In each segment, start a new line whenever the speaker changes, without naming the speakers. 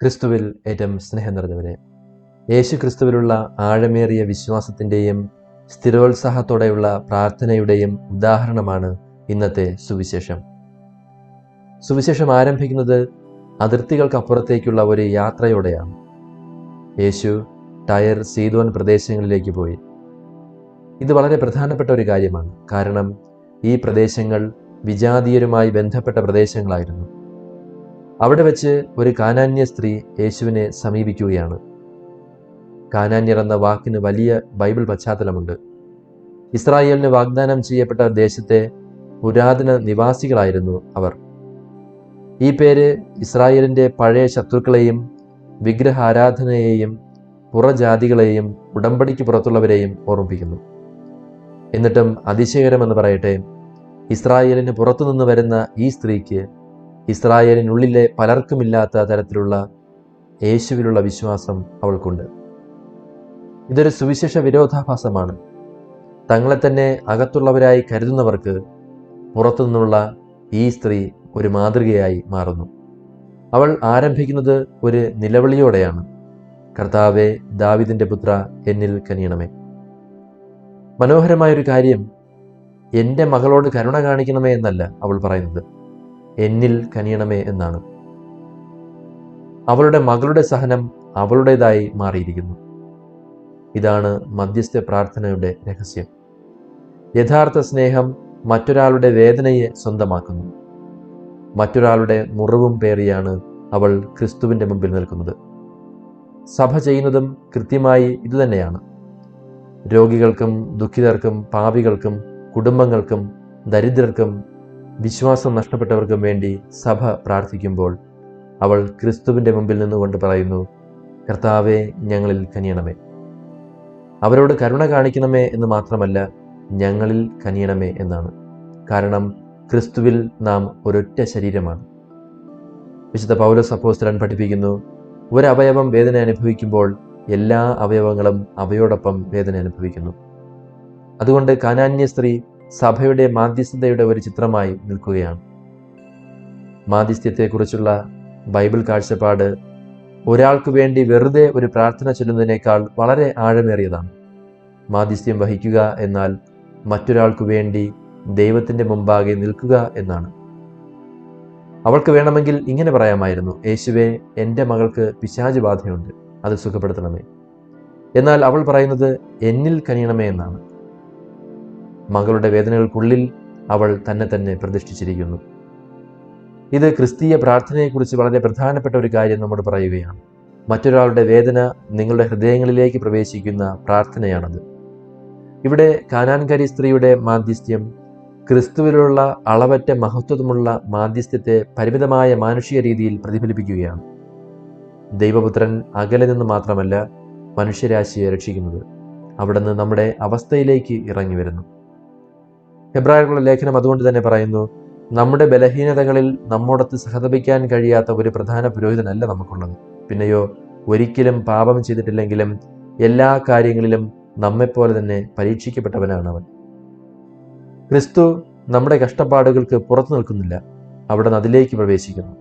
ക്രിസ്തുവിൽ ഏറ്റവും സ്നേഹം നിറഞ്ഞവരെ, യേശു ക്രിസ്തുവിലുള്ള ആഴമേറിയ വിശ്വാസത്തിൻ്റെയും സ്ഥിരോത്സാഹത്തോടെയുള്ള പ്രാർത്ഥനയുടെയും ഉദാഹരണമാണ് ഇന്നത്തെ സുവിശേഷം. സുവിശേഷം ആരംഭിക്കുന്നത് അതിർത്തികൾക്കപ്പുറത്തേക്കുള്ള ഒരു യാത്രയോടെയാണ്. യേശു ടയർ, സീദോൻ പ്രദേശങ്ങളിലേക്ക് പോയി. ഇത് വളരെ പ്രധാനപ്പെട്ട ഒരു കാര്യമാണ്. കാരണം ഈ പ്രദേശങ്ങൾ വിജാതീയരുമായി ബന്ധപ്പെട്ട പ്രദേശങ്ങളായിരുന്നു. അവിടെ വെച്ച് ഒരു കാനാന്യ സ്ത്രീ യേശുവിനെ സമീപിക്കുകയാണ്. കാനാന്യർ എന്ന വാക്കിന് വലിയ ബൈബിൾ പശ്ചാത്തലമുണ്ട്. ഇസ്രായേലിന് വാഗ്ദാനം ചെയ്യപ്പെട്ട ദേശത്തെ പുരാതന നിവാസികളായിരുന്നു അവർ. ഈ പേര് ഇസ്രായേലിൻ്റെ പഴയ ശത്രുക്കളെയും വിഗ്രഹാരാധനയെയും പുറജാതികളെയും ഉടമ്പടിക്ക് പുറത്തുള്ളവരെയും ഓർമ്മിപ്പിക്കുന്നു. എന്നിട്ടും അതിശയകരമെന്ന് പറയട്ടെ, ഇസ്രായേലിന് പുറത്തുനിന്ന് വരുന്ന ഈ സ്ത്രീക്ക് ഇസ്രായേലിനുള്ളിലെ പലർക്കുമില്ലാത്ത തരത്തിലുള്ള യേശുവിലുള്ള വിശ്വാസം അവൾക്കുണ്ട്. ഇതൊരു സുവിശേഷ വിരോധാഭാസമാണ്. തങ്ങളെ തന്നെ അകത്തുള്ളവരായി കരുതുന്നവർക്ക് പുറത്തുനിന്നുള്ള ഈ സ്ത്രീ ഒരു മാതൃകയായി മാറുന്നു. അവൾ ആരംഭിക്കുന്നത് ഒരു നിലവിളിയോടെയാണ്: കർത്താവേ, ദാവീദിന്റെ പുത്ര, എന്നിൽ കനിയണമേ. മനോഹരമായൊരു കാര്യം, എൻ്റെ മകളോട് കരുണ കാണിക്കണമേ എന്നല്ല അവൾ പറയുന്നത്, എന്നിൽ കനിയണമേ എന്നാണ്. അവളുടെ മകളുടെ സഹനം അവളുടേതായി മാറിയിരിക്കുന്നു. ഇതാണ് മധ്യസ്ഥ പ്രാർത്ഥനയുടെ രഹസ്യം. യഥാർത്ഥ സ്നേഹം മറ്റൊരാളുടെ വേദനയെ സ്വന്തമാക്കുന്നു. മറ്റൊരാളുടെ മുറിവും പേറിയാണ് അവൾ ക്രിസ്തുവിൻ്റെ മുമ്പിൽ നിൽക്കുന്നത്. സഭ ചെയ്യുന്നതും കൃത്യമായി ഇതുതന്നെയാണ്. രോഗികൾക്കും ദുഃഖിതർക്കും പാപികൾക്കും കുടുംബങ്ങൾക്കും ദരിദ്രർക്കും വിശ്വാസം നഷ്ടപ്പെട്ടവർക്കും വേണ്ടി സഭ പ്രാർത്ഥിക്കുമ്പോൾ അവൾ ക്രിസ്തുവിൻ്റെ മുമ്പിൽ നിന്നുകൊണ്ട് പറയുന്നു: കർത്താവേ, ഞങ്ങളിൽ കനിയണമേ. അവരോട് കരുണ കാണിക്കണമേ എന്ന് മാത്രമല്ല, ഞങ്ങളിൽ കനിയണമേ എന്നാണ്. കാരണം ക്രിസ്തുവിൽ നാം ഒരൊറ്റ ശരീരമാണ്. വിശുദ്ധ പൗലോസ് അപ്പോസ്തലൻ പഠിപ്പിക്കുന്നു, ഒരവയവം വേദന അനുഭവിക്കുമ്പോൾ എല്ലാ അവയവങ്ങളും അവയോടൊപ്പം വേദന അനുഭവിക്കുന്നു. അതുകൊണ്ട് കാനാന്യ സ്ത്രീ സഭയുടെ മാധ്യസ്ഥതയുടെ ഒരു ചിത്രമായി നിൽക്കുകയാണ്. മാധ്യസ്ഥ്യത്തെക്കുറിച്ചുള്ള ബൈബിൾ കാഴ്ചപ്പാട് ഒരാൾക്ക് വേണ്ടി വെറുതെ ഒരു പ്രാർത്ഥന ചൊല്ലുന്നതിനേക്കാൾ വളരെ ആഴമേറിയതാണ്. മാധ്യസ്ഥ്യം വഹിക്കുക എന്നാൽ മറ്റൊരാൾക്ക് വേണ്ടി ദൈവത്തിൻ്റെ മുമ്പാകെ നിൽക്കുക എന്നാണ്. അവൾക്ക് വേണമെങ്കിൽ ഇങ്ങനെ പറയാമായിരുന്നു: യേശുവേ, എൻ്റെ മകൾക്ക് പിശാച് ബാധയുണ്ട്, അത് സുഖപ്പെടുത്തണമേ. എന്നാൽ അവൾ പറയുന്നത് എന്നിൽ കനിയണമേ എന്നാണ്. മകളുടെ വേദനകൾക്കുള്ളിൽ അവൾ തന്നെ പ്രതിഷ്ഠിച്ചിരിക്കുന്നു. ഇത് ക്രിസ്തീയ പ്രാർത്ഥനയെക്കുറിച്ച് വളരെ പ്രധാനപ്പെട്ട ഒരു കാര്യം നമ്മോട് പറയുകയാണ്. മറ്റൊരാളുടെ വേദന നിങ്ങളുടെ ഹൃദയങ്ങളിലേക്ക് പ്രവേശിക്കുന്ന പ്രാർത്ഥനയാണത്. ഇവിടെ കാനാൻകാരി സ്ത്രീയുടെ മാധ്യസ്ഥ്യം ക്രിസ്തുവിലുള്ള അളവറ്റ മഹത്വമുള്ള മാധ്യസ്ഥ്യത്തെ പരിമിതമായ മാനുഷിക രീതിയിൽ പ്രതിഫലിപ്പിക്കുകയാണ്. ദൈവപുത്രൻ അകലെ നിന്ന് മാത്രമല്ല മനുഷ്യരാശിയെ രക്ഷിക്കുന്നത്, അവിടുന്ന് നമ്മുടെ അവസ്ഥയിലേക്ക് ഇറങ്ങി വരുന്നു. ഹെബ്രായർക്കുള്ള ലേഖനം അതുകൊണ്ട് തന്നെ പറയുന്നു, നമ്മുടെ ബലഹീനതകളിൽ നമ്മോടൊത്ത് സഹതപിക്കാൻ കഴിയാത്ത ഒരു പ്രധാന പുരോഹിതനല്ല നമുക്കുള്ളത്. പിന്നെയോ, ഒരിക്കലും പാപം ചെയ്തിട്ടില്ലെങ്കിലും എല്ലാ കാര്യങ്ങളിലും നമ്മെപ്പോലെ തന്നെ പരീക്ഷിക്കപ്പെട്ടവനാണ് അവൻ. ക്രിസ്തു നമ്മുടെ കഷ്ടപ്പാടുകൾക്ക് പുറത്തു നിൽക്കുന്നില്ല, അവിടുന്ന് അതിലേക്ക് പ്രവേശിക്കുന്നു.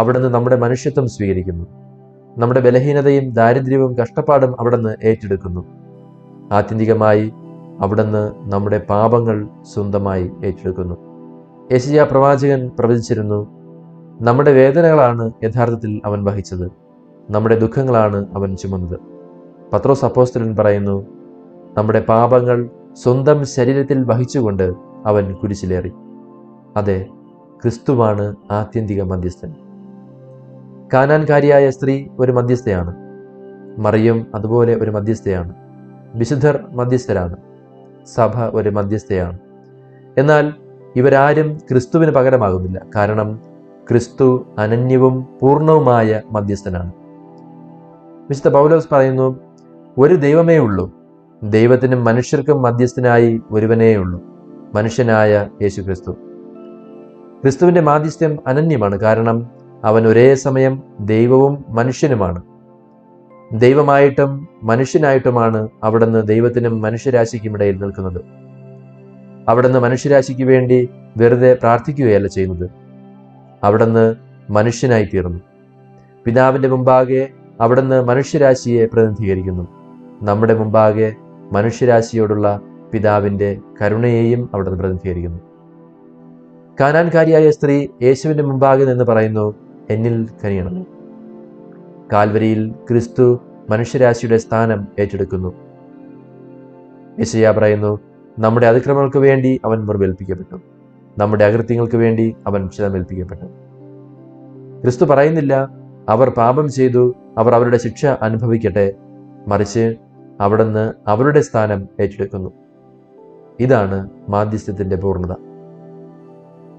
അവിടുന്ന് നമ്മുടെ മനുഷ്യത്വം സ്വീകരിക്കുന്നു. നമ്മുടെ ബലഹീനതയും ദാരിദ്ര്യവും കഷ്ടപ്പാടും അവിടുന്ന് ഏറ്റെടുക്കുന്നു. ആത്യന്തികമായി അവിടുന്ന് നമ്മുടെ പാപങ്ങൾ സ്വന്തമായി ഏറ്റെടുക്കുന്നു. യെശയ്യാ പ്രവാചകൻ പ്രവചിച്ചിരുന്നു, നമ്മുടെ വേദനകളാണ് യഥാർത്ഥത്തിൽ അവൻ വഹിച്ചത്, നമ്മുടെ ദുഃഖങ്ങളാണ് അവൻ ചുമന്നത്. പത്രോസ് അപ്പോസ്തലൻ പറയുന്നു, നമ്മുടെ പാപങ്ങൾ സ്വന്തം ശരീരത്തിൽ വഹിച്ചുകൊണ്ട് അവൻ കുരിശിലേറി. അതെ, ക്രിസ്തുവാണ് ആത്യന്തിക മധ്യസ്ഥൻ. കാനാൻകാരിയായ സ്ത്രീ ഒരു മധ്യസ്ഥയാണ്. മറിയം അതുപോലെ ഒരു മധ്യസ്ഥയാണ്. വിശുദ്ധർ മധ്യസ്ഥരാണ്. സഭ ഒരു മധ്യസ്ഥയാണ്. എന്നാൽ ഇവരാരും ക്രിസ്തുവിന് പകരമാകുന്നില്ല. കാരണം ക്രിസ്തു അനന്യവും പൂർണ്ണവുമായ മധ്യസ്ഥനാണ്. വിശുദ്ധ പൗലോസ് പറയുന്നു, ഒരു ദൈവമേ ഉള്ളൂ, ദൈവത്തിനും മനുഷ്യർക്കും മധ്യസ്ഥനായി ഒരുവനേ ഉള്ളൂ, മനുഷ്യനായ യേശു ക്രിസ്തു. ക്രിസ്തുവിൻ്റെ മാധ്യസ്ഥ്യം അനന്യമാണ്. കാരണം അവൻ ഒരേ സമയം ദൈവവും മനുഷ്യനുമാണ്. ദൈവമായിട്ടും മനുഷ്യനായിട്ടുമാണ് അവിടുന്ന് ദൈവത്തിനും മനുഷ്യരാശിക്കും ഇടയിൽ നിൽക്കുന്നത്. അവിടുന്ന് മനുഷ്യരാശിക്ക് വേണ്ടി വെറുതെ പ്രാർത്ഥിക്കുകയല്ല ചെയ്യുന്നത്, അവിടുന്ന് മനുഷ്യനായി തീർന്നു. പിതാവിൻ്റെ മുമ്പാകെ അവിടുന്ന് മനുഷ്യരാശിയെ പ്രതിനിധീകരിക്കുന്നു. നമ്മുടെ മുമ്പാകെ മനുഷ്യരാശിയോടുള്ള പിതാവിൻ്റെ കരുണയെയും അവിടുന്ന് പ്രതിനിധീകരിക്കുന്നു. കാനാൻകാരിയായ സ്ത്രീ യേശുവിൻ്റെ മുമ്പാകെ നിന്ന് പറയുന്നു, എന്നിൽ കനിയണമേ. കാൽവരിയിൽ ക്രിസ്തു മനുഷ്യരാശിയുടെ സ്ഥാനം ഏറ്റെടുക്കുന്നു. യെശയ്യാ പറയുന്നു, നമ്മുടെ അതിക്രമങ്ങൾക്ക് വേണ്ടി അവൻ മുറിവേൽപ്പിക്കപ്പെട്ടു, നമ്മുടെ അകൃത്യങ്ങൾക്ക് വേണ്ടി അവൻ ക്ഷതമേൽപ്പിക്കപ്പെട്ടു. ക്രിസ്തു പറയുന്നില്ല, അവർ പാപം ചെയ്തു, അവർ അവരുടെ ശിക്ഷ അനുഭവിക്കട്ടെ. മറിച്ച് അവിടുന്ന് അവരുടെ സ്ഥാനം ഏറ്റെടുക്കുന്നു. ഇതാണ് മാധ്യസ്ഥ്യത്തിൻ്റെ പൂർണ്ണത.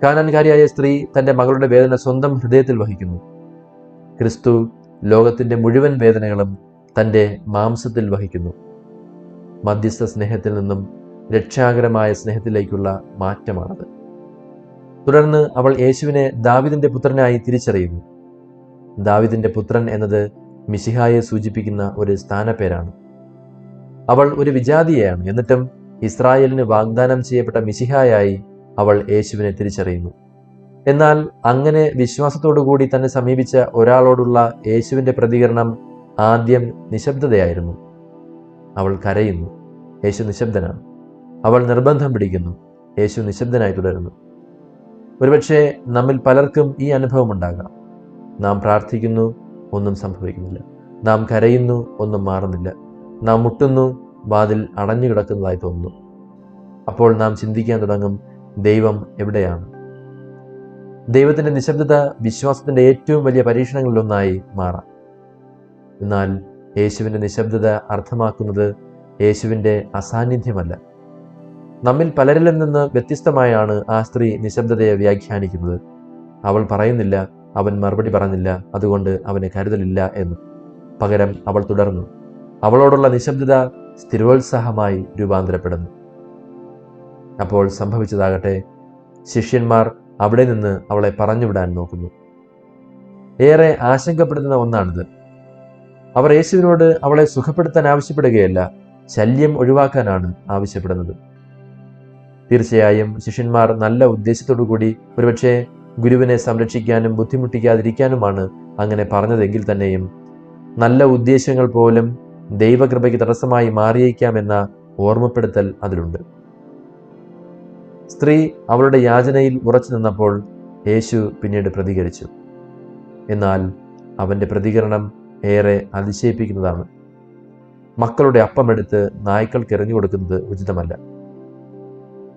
കാനാൻകാരിയായ സ്ത്രീ തൻ്റെ മകളുടെ വേദന സ്വന്തം ഹൃദയത്തിൽ വഹിക്കുന്നു. ക്രിസ്തു ലോകത്തിൻ്റെ മുഴുവൻ വേദനകളും തൻ്റെ മാംസത്തിൽ വഹിക്കുന്നു. മധ്യസ്ഥ സ്നേഹത്തിൽ നിന്നും രക്ഷാകരമായ സ്നേഹത്തിലേക്കുള്ള മാറ്റമാണത്. തുടർന്ന് അവൾ യേശുവിനെ ദാവീദിന്റെ പുത്രനായി തിരിച്ചറിയുന്നു. ദാവീദിന്റെ പുത്രൻ എന്നത് മിശിഹായെ സൂചിപ്പിക്കുന്ന ഒരു സ്ഥാനപ്പേരാണ്. അവൾ ഒരു വിജാതിയെയാണ്, എന്നിട്ടും ഇസ്രായേലിന് വാഗ്ദാനം ചെയ്യപ്പെട്ട മിശിഹായായി അവൾ യേശുവിനെ തിരിച്ചറിയുന്നു. എന്നാൽ അങ്ങനെ വിശ്വാസത്തോടുകൂടി തന്നെ സമീപിച്ച ഒരാളോടുള്ള യേശുവിൻ്റെ പ്രതികരണം ആദ്യം നിശബ്ദതയായിരുന്നു. അവൾ കരയുന്നു, യേശു നിശബ്ദനാണ്. അവൾ നിർബന്ധം പിടിക്കുന്നു, യേശു നിശബ്ദനായി തുടരുന്നു. ഒരുപക്ഷെ നമ്മിൽ പലർക്കും ഈ അനുഭവം ഉണ്ടാകാം. നാം പ്രാർത്ഥിക്കുന്നു, ഒന്നും സംഭവിക്കുന്നില്ല. നാം കരയുന്നു, ഒന്നും മാറുന്നില്ല. നാം മുട്ടുന്നു, വാതിൽ അടഞ്ഞു കിടക്കുന്നതായി തോന്നുന്നു. അപ്പോൾ നാം ചിന്തിക്കാൻ തുടങ്ങും, ദൈവം എവിടെയാണ്? ദൈവത്തിൻ്റെ നിശബ്ദത വിശ്വാസത്തിൻ്റെ ഏറ്റവും വലിയ പരീക്ഷണങ്ങളിലൊന്നായി മാറാം. എന്നാൽ യേശുവിൻ്റെ നിശബ്ദത അർത്ഥമാക്കുന്നത് യേശുവിൻ്റെ അസാന്നിധ്യമല്ല. നമ്മിൽ പലരിൽ നിന്ന് വ്യത്യസ്തമായാണ് ആ സ്ത്രീ നിശബ്ദതയെ വ്യാഖ്യാനിക്കുന്നത്. അവൾ പറയുന്നില്ല, അവൻ മറുപടി പറഞ്ഞില്ല, അതുകൊണ്ട് അവന് കരുതലില്ല എന്ന്. പകരം അവൾ തുടർന്നു. അവളോടുള്ള നിശബ്ദത സ്ഥിരോത്സാഹമായി രൂപാന്തരപ്പെടുന്നു. അപ്പോൾ സംഭവിച്ചതാകട്ടെ, ശിഷ്യന്മാർ അവിടെ നിന്ന് അവളെ പറഞ്ഞുവിടാൻ നോക്കുന്നു. ഏറെ ആശങ്കപ്പെടുത്തുന്ന ഒന്നാണിത്. അവർ യേശുവിനോട് അവളെ സുഖപ്പെടുത്താൻ ആവശ്യപ്പെടുകയല്ല, ശല്യം ഒഴിവാക്കാനാണ് ആവശ്യപ്പെടുന്നത്. തീർച്ചയായും ശിഷ്യന്മാർ നല്ല ഉദ്ദേശത്തോടു കൂടി ഒരുപക്ഷെ ഗുരുവിനെ സംരക്ഷിക്കാനും ബുദ്ധിമുട്ടിക്കാതിരിക്കാനുമാണ് അങ്ങനെ പറഞ്ഞതെങ്കിൽ തന്നെയും നല്ല ഉദ്ദേശങ്ങൾ പോലും ദൈവകൃപയ്ക്ക് തടസ്സമായി മാറിയേക്കാമെന്ന ഓർമ്മപ്പെടുത്തൽ അതിലുണ്ട്. സ്ത്രീ അവളുടെ യാചനയിൽ ഉറച്ചു നിന്നപ്പോൾ യേശു പിന്നീട് പ്രതികരിച്ചു. എന്നാൽ അവൻ്റെ പ്രതികരണം ഏറെ അതിശയിപ്പിക്കുന്നതാണ്. മക്കളുടെ അപ്പമെടുത്ത് നായ്ക്കൾക്ക് എറിഞ്ഞു കൊടുക്കുന്നത് ഉചിതമല്ല.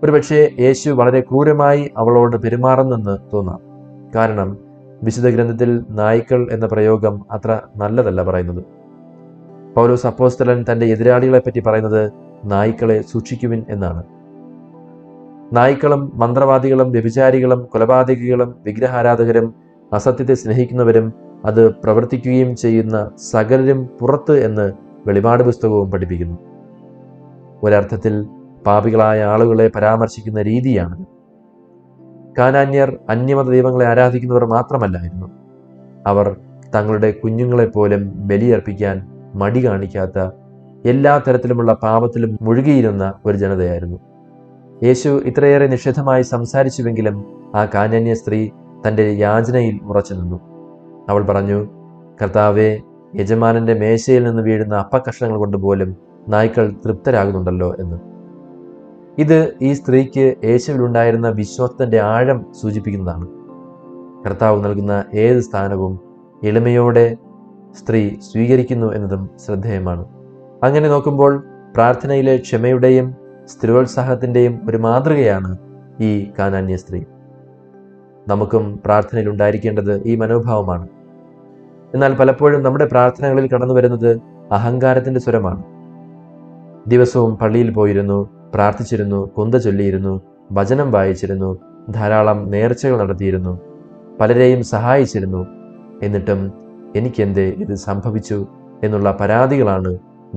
ഒരുപക്ഷെ യേശു വളരെ ക്രൂരമായി അവളോട് പെരുമാറുന്നെന്ന് തോന്നാം. കാരണം വിശുദ്ധ ഗ്രന്ഥത്തിൽ നായ്ക്കൾ എന്ന പ്രയോഗം അത്ര നല്ലതല്ല പറയുന്നത്. പൗലോസ് അപ്പോസ്തലൻ തൻ്റെ എതിരാളികളെപ്പറ്റി പറയുന്നത് നായ്ക്കളെ സൂക്ഷിക്കുവിൻ എന്നാണ്. നായ്ക്കളും മന്ത്രവാദികളും വ്യഭിചാരികളും കൊലപാതകികളും വിഗ്രഹാരാധകരും അസത്യത്തെ സ്നേഹിക്കുന്നവരും അത് പ്രവർത്തിക്കുകയും ചെയ്യുന്ന സകലരും പുറത്ത് എന്ന് വെളിപാട് പുസ്തകവും പഠിപ്പിക്കുന്നു. ഒരർത്ഥത്തിൽ പാപികളായ ആളുകളെ പരാമർശിക്കുന്ന രീതിയാണ്. കാനാന്യർ അന്യമത ദൈവങ്ങളെ ആരാധിക്കുന്നവർ മാത്രമല്ലായിരുന്നു. അവർ തങ്ങളുടെ കുഞ്ഞുങ്ങളെപ്പോലും ബലിയർപ്പിക്കാൻ മടി കാണിക്കാത്ത, എല്ലാ തരത്തിലുമുള്ള പാപത്തിലും മുഴുകിയിരുന്ന ഒരു ജനതയായിരുന്നു. യേശു ഇത്രയേറെ നിഷേധമായി സംസാരിച്ചുവെങ്കിലും ആ കാനാന്യ സ്ത്രീ തൻ്റെ യാചനയിൽ ഉറച്ചു നിന്നു. അവൾ പറഞ്ഞു, കർത്താവേ, യജമാനന്റെ മേശയിൽ നിന്ന് വീഴുന്ന അപ്പക്കഷ്ണങ്ങൾ കൊണ്ട് പോലും നായ്ക്കൾ തൃപ്തരാകുന്നുണ്ടല്ലോ എന്ന്. ഇത് ഈ സ്ത്രീക്ക് യേശുവിലുണ്ടായിരുന്ന വിശ്വാസത്തിൻ്റെ ആഴം സൂചിപ്പിക്കുന്നതാണ്. കർത്താവ് നൽകുന്ന ഏത് സ്ഥാനവും എളിമയോടെ സ്ത്രീ സ്വീകരിക്കുന്നു എന്നതും ശ്രദ്ധേയമാണ്. അങ്ങനെ നോക്കുമ്പോൾ പ്രാർത്ഥനയിലെ ക്ഷമയുടെയും സ്ഥിരോത്സാഹത്തിൻ്റെയും ഒരു മാതൃകയാണ് ഈ കാനാന്യ സ്ത്രീ. നമുക്കും പ്രാർത്ഥനയിൽ ഉണ്ടായിരിക്കേണ്ടത് ഈ മനോഭാവമാണ്. എന്നാൽ പലപ്പോഴും നമ്മുടെ പ്രാർത്ഥനകളിൽ കടന്നു വരുന്നത് അഹങ്കാരത്തിൻ്റെ സ്വരമാണ്. ദിവസവും പള്ളിയിൽ പോയിരുന്നു, പ്രാർത്ഥിച്ചിരുന്നു, കുന്ത ചൊല്ലിയിരുന്നു, വചനം വായിച്ചിരുന്നു, ധാരാളം നേർച്ചകൾ നടത്തിയിരുന്നു, പലരെയും സഹായിച്ചിരുന്നു. എന്നിട്ടും എനിക്കെന്തേ ഇത് സംഭവിച്ചു എന്നുള്ള പരാതികളാണ്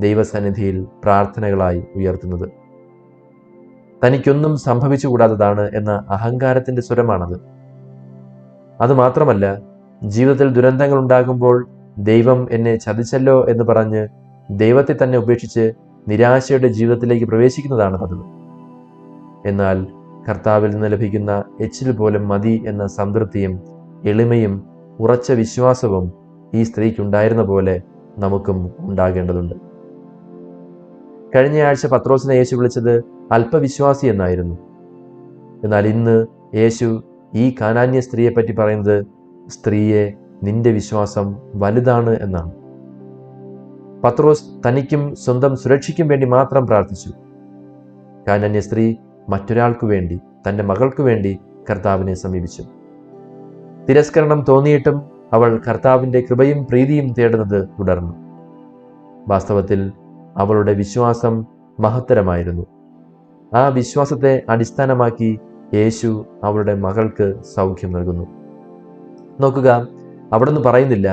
ദൈവസന്നിധിയിൽ പ്രാർത്ഥനകളായി ഉയർത്തുന്നത്. തനിക്കൊന്നും സംഭവിച്ചുകൂടാത്തതാണ് എന്ന അഹങ്കാരത്തിൻ്റെ സ്വരമാണത്. അതുമാത്രമല്ല, ജീവിതത്തിൽ ദുരന്തങ്ങൾ ഉണ്ടാകുമ്പോൾ ദൈവം എന്നെ ചതിച്ചല്ലോ എന്ന് പറഞ്ഞ് ദൈവത്തെ തന്നെ ഉപേക്ഷിച്ച് നിരാശയുടെ ജീവിതത്തിലേക്ക് പ്രവേശിക്കുന്നതാണ് പതിവ്. എന്നാൽ കർത്താവിൽ നിന്ന് ലഭിക്കുന്ന എച്ചിൽ പോലും മതി എന്ന സംതൃപ്തിയും എളിമയും ഉറച്ച വിശ്വാസവും ഈ സ്ത്രീക്കുണ്ടായിരുന്ന പോലെ നമുക്കും ഉണ്ടാകേണ്ടതുണ്ട്. കഴിഞ്ഞയാഴ്ച പത്രോസിനെ യേശു വിളിച്ചത് അല്പവിശ്വാസി എന്നായിരുന്നു. എന്നാൽ ഇന്ന് യേശു ഈ കാനാന്യ സ്ത്രീയെപ്പറ്റി പറയുന്നത്, സ്ത്രീയെ, നിന്റെ വിശ്വാസം വലുതാണ് എന്നാണ്. പത്രോസ് തനിക്കും സ്വന്തം സുരക്ഷയ്ക്കും വേണ്ടി മാത്രം പ്രാർത്ഥിച്ചു. കാനാന്യ സ്ത്രീ മറ്റൊരാൾക്കു വേണ്ടി, തൻ്റെ മകൾക്കു വേണ്ടി കർത്താവിനെ സമീപിച്ചു. തിരസ്കരണം തോന്നിയിട്ടും അവൾ കർത്താവിൻ്റെ കൃപയും പ്രീതിയും തേടുന്നത് തുടർന്നു. വാസ്തവത്തിൽ അവളുടെ വിശ്വാസം മഹത്തരമായിരുന്നു. ആ വിശ്വാസത്തെ അടിസ്ഥാനമാക്കി യേശു അവളുടെ മകൾക്ക് സൗഖ്യം നൽകുന്നു. നോക്കുക, അവിടുന്ന് പറയുന്നില്ല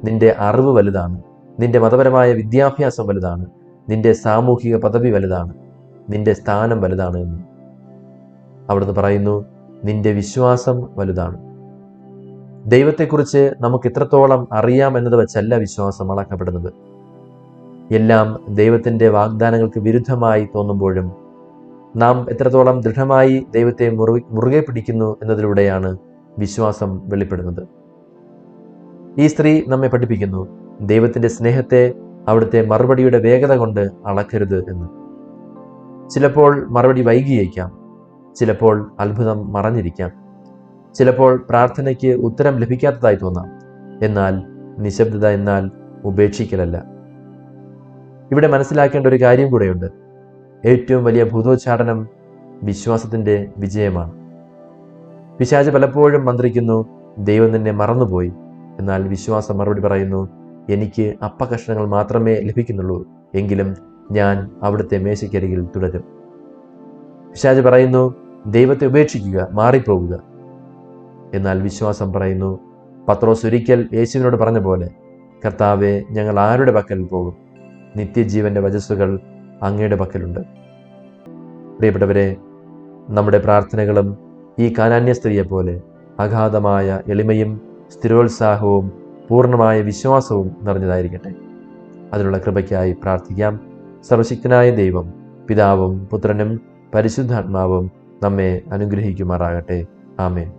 നിന്റെ അറിവ് വലുതാണ്, നിന്റെ മതപരമായ വിദ്യാഭ്യാസം വലുതാണ്, നിന്റെ സാമൂഹിക പദവി വലുതാണ്, നിന്റെ സ്ഥാനം വലുതാണ് എന്ന്. അവിടുന്ന് പറയുന്നു നിന്റെ വിശ്വാസം വലുതാണ്. ദൈവത്തെക്കുറിച്ച് നമുക്ക് എത്രത്തോളം അറിയാം എന്നത് വെച്ചല്ല വിശ്വാസം അളക്കപ്പെടുന്നത്. എല്ലാം ദൈവത്തിൻ്റെ വാഗ്ദാനങ്ങൾക്ക് വിരുദ്ധമായി തോന്നുമ്പോഴും നാം എത്രത്തോളം ദൃഢമായി ദൈവത്തെ മുറുകെ പിടിക്കുന്നു എന്നതിലൂടെയാണ് വിശ്വാസം വെളിപ്പെടുന്നത്. ഈ സ്ത്രീ നമ്മെ പഠിപ്പിക്കുന്നു ദൈവത്തിൻ്റെ സ്നേഹത്തെ അവിടുത്തെ മറുപടിയുടെ വേഗത കൊണ്ട് അളക്കരുത് എന്ന്. ചിലപ്പോൾ മറുപടി വൈകിയേക്കാം, ചിലപ്പോൾ അത്ഭുതം മറഞ്ഞിരിക്കാം, ചിലപ്പോൾ പ്രാർത്ഥനയ്ക്ക് ഉത്തരം ലഭിക്കാത്തതായി തോന്നാം. എന്നാൽ നിശബ്ദത എന്നാൽ ഉപേക്ഷിക്കലല്ല. ഇവിടെ മനസ്സിലാക്കേണ്ട ഒരു കാര്യം കൂടെയുണ്ട്. ഏറ്റവും വലിയ ഭൂതോച്ചാടനം വിശ്വാസത്തിൻ്റെ വിജയമാണ്. പിശാച് പലപ്പോഴും മന്ത്രിക്കുന്നു ദൈവം നിന്നെ മറന്നുപോയി. എന്നാൽ വിശ്വാസം മറുപടി പറയുന്നു എനിക്ക് അപ്പകഷ്ണങ്ങൾ മാത്രമേ ലഭിക്കുന്നുള്ളൂ, എങ്കിലും ഞാൻ അവിടുത്തെ മേശയ്ക്കരികിൽ തുടരും. പിശാച് പറയുന്നു ദൈവത്തെ ഉപേക്ഷിക്കുക, മാറിപ്പോകുക. എന്നാൽ വിശ്വാസം പറയുന്നു, പത്രോസ് ഒരിക്കൽ യേശുവിനോട് പറഞ്ഞ പോലെ, കർത്താവെ, ഞങ്ങൾ ആരുടെ പക്കൽ പോകും? നിത്യജീവന്റെ വചസ്സുകൾ അങ്ങയുടെ പക്കലുണ്ട്. പ്രിയപ്പെട്ടവരെ, നമ്മുടെ പ്രാർത്ഥനകളും ഈ കാനാന്യ സ്ത്രീയെപ്പോലെ അഗാധമായ എളിമയും സ്ഥിരോത്സാഹവും പൂർണ്ണമായ വിശ്വാസവും നിറഞ്ഞതായിരിക്കട്ടെ. അതിനുള്ള കൃപയ്ക്കായി പ്രാർത്ഥിക്കാം. സർവശക്തനായ ദൈവം, പിതാവും പുത്രനും പരിശുദ്ധാത്മാവും നമ്മെ അനുഗ്രഹിക്കുമാറാകട്ടെ. ആമേൻ.